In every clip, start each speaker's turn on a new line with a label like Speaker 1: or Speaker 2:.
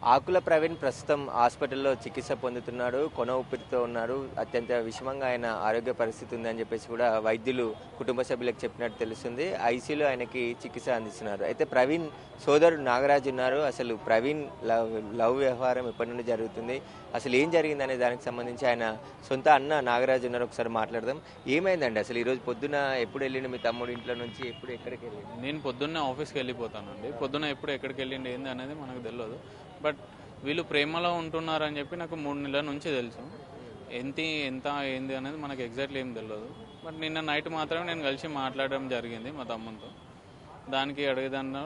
Speaker 1: ఆకుల ప్రవీణ్ ప్రస్తుతం హాస్పిటల్లో చికిత్స పొందుతున్నాడు. కొన ఊపిరితో ఉన్నాడు. అత్యంత విషమంగా ఆయన ఆరోగ్య పరిస్థితి ఉందని చెప్పేసి కూడా వైద్యులు కుటుంబ సభ్యులకు చెప్పినట్టు తెలుస్తుంది. ఐసీయూలో ఆయనకి చికిత్స అందిస్తున్నారు. అయితే ప్రవీణ్ సోదరుడు నాగరాజు ఉన్నారు. అసలు ప్రవీణ్ లవ్ వ్యవహారం ఎప్పటి నుండి జరుగుతుంది, అసలు ఏం జరిగిందనే దానికి సంబంధించి ఆయన సొంత అన్న నాగరాజు ఉన్నారు. ఒకసారి మాట్లాడదాం. ఏమైందండి అసలు ఈరోజు పొద్దున ఎప్పుడు వెళ్ళిండు మీ తమ్ముడు ఇంట్లో నుంచి, ఎప్పుడు ఎక్కడికి వెళ్ళిండు?
Speaker 2: నేను పొద్దున్నే ఆఫీస్కి వెళ్ళిపోతానండి. పొద్దున్న ఎప్పుడు ఎక్కడికి వెళ్ళిండి ఏంది అనేది మనకు తెలియదు. బట్ వీళ్ళు ప్రేమలో ఉంటున్నారని చెప్పి నాకు 3 నెలల నుంచి తెలుసు. ఎంత ఏంది అనేది మనకు ఎగ్జాక్ట్లీ ఏం తెలియదు. బట్ నిన్న నైట్ మాత్రమే నేను కలిసి మాట్లాడడం జరిగింది మా తమ్ముతో. దానికి అడిగేదన్నా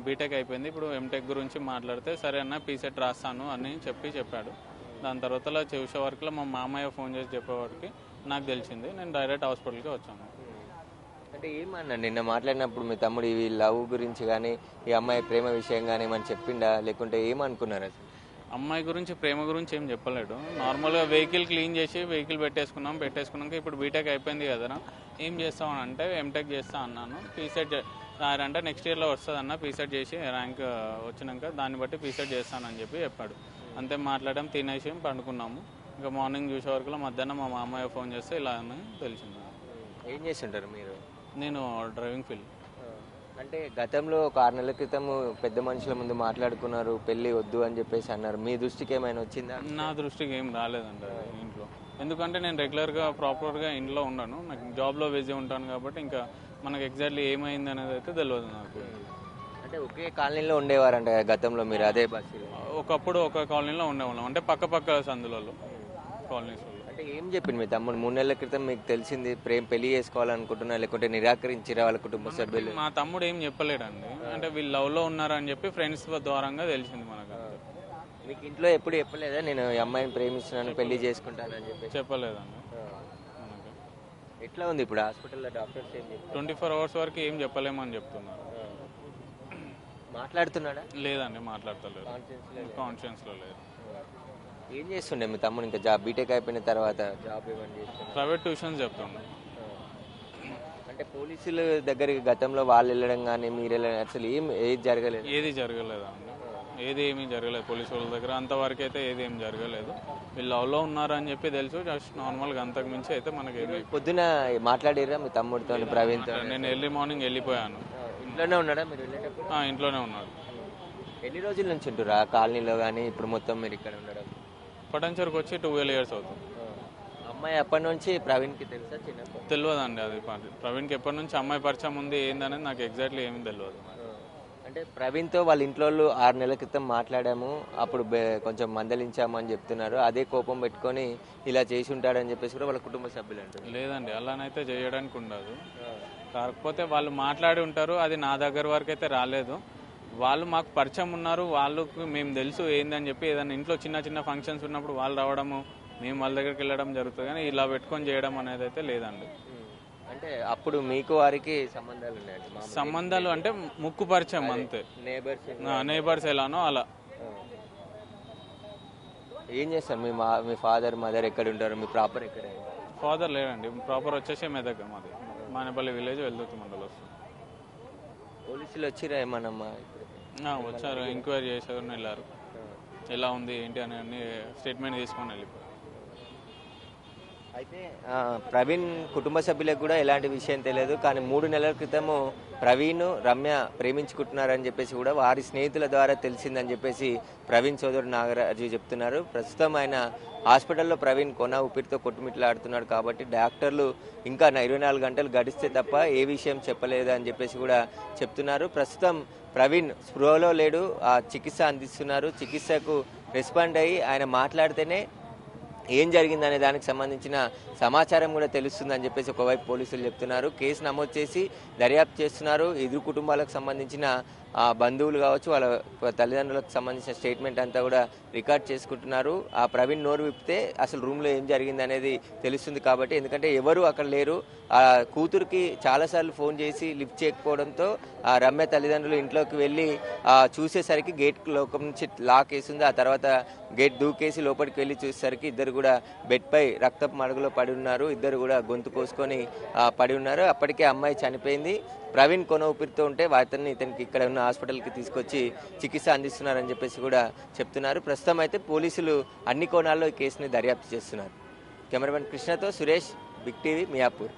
Speaker 2: బీటెక్ అయిపోయింది, ఇప్పుడు ఎంటెక్ గురించి మాట్లాడితే సరే అన్న పీసెట్ రాస్తాను అని చెప్పాడు. దాని తర్వాత చూసే వరకు మా మామయ్య ఫోన్ చేసి చెప్పేవాడికి నాకు తెలిసింది. నేను డైరెక్ట్ హాస్పిటల్కి వచ్చాను.
Speaker 1: అంటే ఏమన్నా నిన్న మాట్లాడినప్పుడు మీ తమ్ముడు ఈ లవ్ గురించి కానీ ఈ అమ్మాయి ప్రేమ విషయం కానీ మనం చెప్పిండా, లేకుంటే ఏమనుకున్నారు అసలు?
Speaker 2: అమ్మాయి గురించి ప్రేమ గురించి ఏం చెప్పలేడు. నార్మల్గా వెహికల్ క్లీన్ చేసి వెహికల్ పెట్టేసుకున్నాక ఇప్పుడు బీటెక్ అయిపోయింది కదరా, ఏం చేస్తామని అంటే ఎంటెక్ చేస్తా అన్నాను. పీసెట్ రాయారంటే నెక్స్ట్ ఇయర్లో వస్తుంది అన్న, పీసెట్ చేసి ర్యాంక్ వచ్చినాక దాన్ని బట్టి పీసెట్ చేస్తానని చెప్పాడు. అంతే మాట్లాడడం, తినేసి పండుకున్నాము. ఇంకా మార్నింగ్ చూసే వరకు మధ్యాహ్నం మా మామయ్య ఫోన్ చేస్తే ఇలా అని తెలిసింది.
Speaker 1: ఏం చేస్తుంటారు మీరు?
Speaker 2: నేను డ్రైవింగ్ ఫీల్డ్.
Speaker 1: అంటే గతంలో ఒక 6 నెలల క్రితం పెద్ద మనుషుల ముందు మాట్లాడుకున్నారు, పెళ్ళి వద్దు అని చెప్పేసి అన్నారు. మీ దృష్టికి ఏమైనా వచ్చిందా?
Speaker 2: నా దృష్టికి ఏం రాలేదండి ఇంట్లో. ఎందుకంటే నేను రెగ్యులర్గా ప్రాపర్గా ఇంట్లో ఉండను, నాకు జాబ్లో బిజీ ఉంటాను కాబట్టి ఇంకా మనకు ఎగ్జాక్ట్లీ ఏమైంది అనేది అయితే తెలియదు నాకు.
Speaker 1: అంటే ఒకే కాలనీలో ఉండేవారంట గతంలో మీరు, అదే బస్సు?
Speaker 2: ఒకప్పుడు ఒక కాలనీలో ఉండేవాళ్ళం, అంటే పక్క సందులలో కాలనీస్.
Speaker 1: అంటే ఏం చెప్పింది మీ తమ్ముడు? 3 నెలల క్రితం మీకు తెలిసింది పెళ్లి చేసుకోవాలనుకుంటున్నా, లేకుంటే నిరాకరించిరా వాళ్ళ కుటుంబ సభ్యులు?
Speaker 2: మా తమ్ముడు ఏం చెప్పలేడండి. అంటే వీళ్ళు లవ్లో ఉన్నారని చెప్పి ఫ్రెండ్స్ ద్వారంగా తెలిసింది మనకు.
Speaker 1: మీకు ఇంట్లో ఎప్పుడు చెప్పలేదా నేను ఈ అమ్మాయిని ప్రేమిస్తున్నాను, పెళ్లి చేసుకుంటానని చెప్పి?
Speaker 2: చెప్పలేదండి.
Speaker 1: ఎట్లా ఉంది ఇప్పుడు హాస్పిటల్లో డాక్టర్స్ ఏం చెప్తారు?
Speaker 2: 24 అవర్స్ వరకు ఏం చెప్పలేమని చెప్తున్నారు.
Speaker 1: మాట్లాడుతున్నాడా?
Speaker 2: లేదండి, మాట్లాడతలేదు. కాన్షియన్స్లో లేదు.
Speaker 1: ఏం చేస్తుండే మీ తమ్ముడు? ఇంకా బీటెక్ అయిపోయిన తర్వాత జాబ్ ఏమని చేస్తుండే?
Speaker 2: ప్రైవేట్ ట్యూషన్స్ చెప్తుండే.
Speaker 1: అంటే పోలీసుల దగ్గరికి గతంలో వాళ్ళు వెళ్ళడం కానీ మీరు వెళ్ళడం అసలు ఏది జరగలేదు?
Speaker 2: ఏమీ జరగలేదు పోలీసు వాళ్ళ దగ్గర అంతవరకు అయితే ఏం జరగలేదు. వీళ్ళు లవ్లో ఉన్నారని చెప్పి తెలుసు, జస్ట్ నార్మల్గా అంతకు మించి అయితే మనకి
Speaker 1: పొద్దున మాట్లాడిరా మీ తమ్ముడితో, ప్రవీణ్తో?
Speaker 2: నేను ఎర్లీ మార్నింగ్ వెళ్ళిపోయాను.
Speaker 1: ఇంట్లోనే ఉన్నాడా మీరు వెళ్ళేటప్పుడు?
Speaker 2: ఇంట్లోనే ఉన్నాడు.
Speaker 1: ఎన్ని రోజుల నుంచి ఉంటురా కాలనీలో కానీ ఇప్పుడు మొత్తం మీరు ఇక్కడ ఉండడం?
Speaker 2: పటాన్చెరుకు వచ్చి 12 years అవుతుంది.
Speaker 1: అమ్మాయి అప్పటి నుంచి ప్రవీణ్కి తెలుసా? చిన్నప్పుడు
Speaker 2: తెలియదండి అది. ప్రవీణ్కి ఎప్పటి నుంచి అమ్మాయి పరిచయం ఉంది ఏందనేది నాకు ఎగ్జాక్ట్లీ ఏమీ తెలియదు.
Speaker 1: అంటే ప్రవీణ్తో వాళ్ళ ఇంట్లో 6 నెలల క్రితం మాట్లాడాము, అప్పుడు కొంచెం మందలించాము అని చెప్తున్నారు. అదే కోపం పెట్టుకొని ఇలా చేసి ఉంటాడని చెప్పేసి కూడా వాళ్ళ కుటుంబ సభ్యులు అంటారు.
Speaker 2: లేదండి, అలానైతే చేయడానికి ఉండదు. కాకపోతే వాళ్ళు మాట్లాడి ఉంటారు, అది నా దగ్గర వరకు అయితే రాలేదు. వాళ్ళు మాకు పరిచయం ఉన్నారు, వాళ్ళకు మేము తెలుసు ఏందని చెప్పి ఏదైనా ఇంట్లో చిన్న ఫంక్షన్స్ ఉన్నప్పుడు వాళ్ళు రావడము, మేము వాళ్ళ దగ్గరికి వెళ్ళడం జరుగుతుంది. కానీ ఇలా పెట్టుకొని చేయడం అనేది అయితే లేదండి.
Speaker 1: అంటే అప్పుడు మీకు వారికి సంబంధాలు ఉన్నాయి?
Speaker 2: సంబంధాలు అంటే ముక్కు పరిచయం అంతే. నేబర్స్ ఎలానో అలా.
Speaker 1: ఏం చేస్తారు మీ ఫాదర్ మదర్ ఎక్కడ ఉంటారు? మీ ప్రాపర్ ఎక్కడ?
Speaker 2: ఫాదర్ లేడండి, ప్రాపర్ వచ్చేసి మెదక్, మాది మానేపల్లి విలేజ్, వెల్దుర్తి మండలం వస్తుంది.
Speaker 1: పోలీసులు వచ్చిరా ఏమన్నా?
Speaker 2: వచ్చారు, ఎంక్వైరీ చేశారు, వెళ్ళారు. ఎలా ఉంది ఏంటి అని అన్ని స్టేట్మెంట్ తీసుకొని వెళ్ళిపోయారు.
Speaker 1: అయితే ప్రవీణ్ కుటుంబ సభ్యులకు కూడా ఎలాంటి విషయం తెలియదు, కానీ 3 నెలల క్రితము ప్రవీణ్ రమ్య ప్రేమించుకుంటున్నారని చెప్పేసి కూడా వారి స్నేహితుల ద్వారా తెలిసిందని చెప్పేసి ప్రవీణ్ సోదరుడు నాగరాజు చెప్తున్నారు. ప్రస్తుతం ఆయన హాస్పిటల్లో ప్రవీణ్ కొన ఊపిరితో కొట్టుమిట్లాడుతున్నాడు కాబట్టి డాక్టర్లు ఇంకా 24 గంటలు గడిస్తే తప్ప ఏ విషయం చెప్పలేదు అని చెప్పేసి కూడా చెప్తున్నారు. ప్రస్తుతం ప్రవీణ్ స్పృహలో లేడు, చికిత్స అందిస్తున్నారు. చికిత్సకు రెస్పాండ్ అయ్యి ఆయన మాట్లాడితేనే ఏం జరిగిందనే దానికి సంబంధించిన సమాచారం కూడా తెలుస్తుందని చెప్పేసి ఒకవైపు పోలీసులు చెప్తున్నారు. కేసు నమోదు చేసి దర్యాప్తు చేస్తున్నారు. ఇరు కుటుంబాలకు సంబంధించిన బంధువులు కావచ్చు, వాళ్ళ తల్లిదండ్రులకు సంబంధించిన స్టేట్మెంట్ అంతా కూడా రికార్డ్ చేసుకుంటున్నారు. ఆ ప్రవీణ్ నోరు విప్పితే అసలు రూమ్లో ఏం జరిగింది అనేది తెలుస్తుంది కాబట్టి, ఎందుకంటే ఎవరు అక్కడ లేరు. ఆ కూతురికి చాలాసార్లు ఫోన్ చేసి లిఫ్ట్ చేయకపోవడంతో ఆ రమ్య తల్లిదండ్రులు ఇంట్లోకి వెళ్ళి చూసేసరికి గేట్ లోపల నుంచి లాక్ వేసింది. ఆ తర్వాత గేట్ దూకేసి లోపలికి వెళ్ళి చూసేసరికి ఇద్దరు కూడా బెడ్పై రక్తపు మడుగులో పడి ఉన్నారు. ఇద్దరు కూడా గొంతు కోసుకొని పడి ఉన్నారు. అప్పటికే అమ్మాయి చనిపోయింది. ప్రవీణ్ కొన ఊపిరితో ఉంటే ఇతనికి ఇక్కడ ఉన్న హాస్పిటల్కి తీసుకొచ్చి చికిత్స అందిస్తున్నారని చెప్పేసి కూడా చెప్తున్నారు. ప్రస్తుతం అయితే పోలీసులు అన్ని కోణాల్లో ఈ కేసుని దర్యాప్తు చేస్తున్నారు. కెమెరామెన్ కృష్ణతో సురేష్, బిగ్ టీవీ, మియాపూర్.